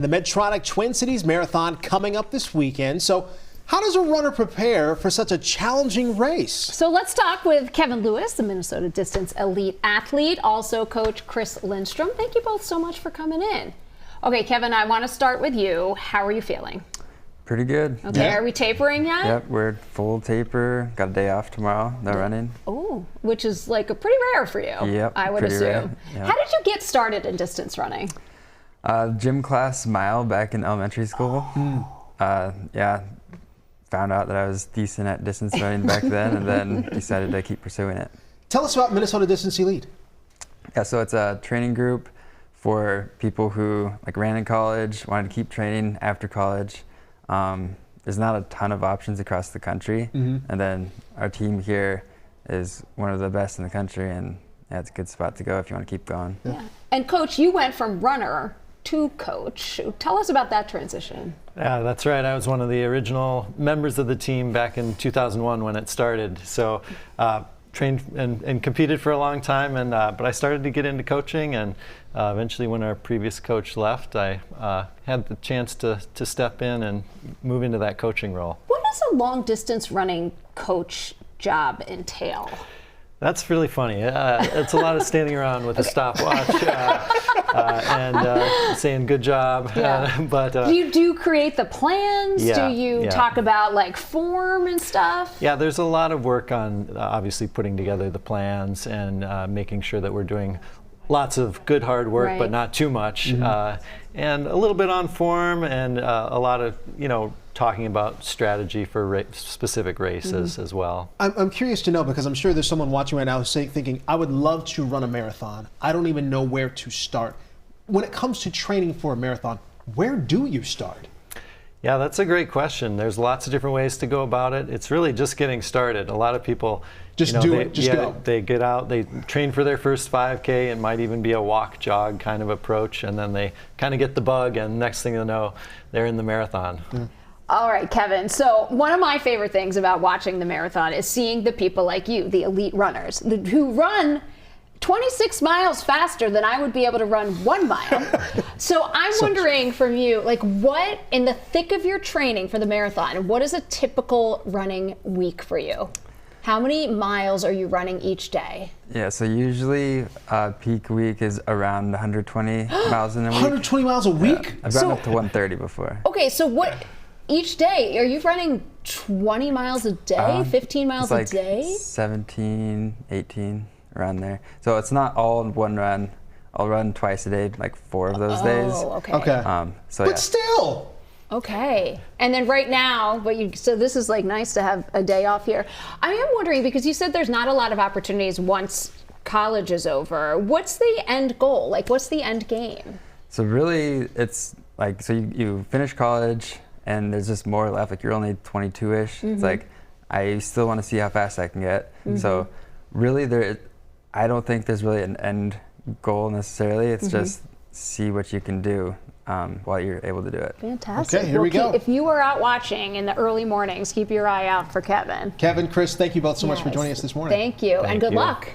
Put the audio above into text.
The Medtronic Twin Cities Marathon coming up this weekend. So how does a runner prepare for such a challenging race? So let's talk with Kevin Lewis, the Minnesota Distance Elite athlete, also Coach Chris Lundstrom. Thank you both so much for coming in. Okay, Kevin, I want to start with you. How are you feeling? Pretty good. Okay, Yeah. Are we tapering yet? Yep, we're full taper. Got a day off tomorrow, no running. Oh, which is like a pretty rare for you, Yep, I would pretty assume. rare, yep. How did you get started in distance running? Gym class mile back in elementary school. Yeah, found out that I was decent at distance running back then, and then decided to keep pursuing it. Tell us about Minnesota Distance Elite. Yeah, so it's a training group for people who ran in college, wanted to keep training after college. There's not a ton of options across the country, and then our team here is one of the best in the country, and yeah, it's a good spot to go if you want to keep going. Yeah. And Coach, you went from runner to coach. Tell us about that transition. Yeah, that's right. I was one of the original members of the team back in 2001 when it started. So trained and competed for a long time, and but I started to get into coaching, and eventually when our previous coach left, I had the chance to step in and move into that coaching role. What does a long distance running coach job entail? That's really funny. It's a lot of standing around with a stopwatch and saying good job. Yeah. But do you create the plans? Yeah, Do you yeah. talk about like form and stuff? Yeah, there's a lot of work on obviously putting together the plans and making sure that we're doing lots of good hard work, but not too much. And a little bit on form, and a lot of talking about strategy for specific races as well. I'm curious to know, because I'm sure there's someone watching right now who's thinking, I would love to run a marathon. I don't even know where to start. When it comes to training for a marathon, where do you start? Yeah, that's a great question. There's lots of different ways to go about it. It's really just getting started. A lot of people just go. They get out, they train for their first 5K, and might even be a walk jog kind of approach, and then they kind of get the bug, and next thing you know, they're in the marathon. All right, Kevin. So one of my favorite things about watching the marathon is seeing the people like you, the elite runners, who run 26 miles faster than I would be able to run 1 mile. So I'm wondering from you, what in the thick of your training for the marathon, what is a typical running week for you? How many miles are you running each day? Yeah, so usually peak week is around 120 miles in a week. 120 miles a week? Yeah, I've gotten up to 130 before. Okay, so what each day, are you running 20 miles a day, 15 miles a day? 17, 18, around there. So it's not all in one run. I'll run twice a day, 4 of those days. Oh, okay. But still. Okay. And then right now, so this is nice to have a day off here. I am wondering, because you said there's not a lot of opportunities once college is over. What's the end goal? What's the end game? So really, it's so you finish college, and there's just more left. You're only 22-ish. It's I still want to see how fast I can get. So really, I don't think there's really an end goal necessarily. It's just see what you can do while you're able to do it. Fantastic. Okay, here we go. If you are out watching in the early mornings, keep your eye out for Kevin. Kevin, Chris, thank you both so much for joining us this morning. Thank you, and good luck.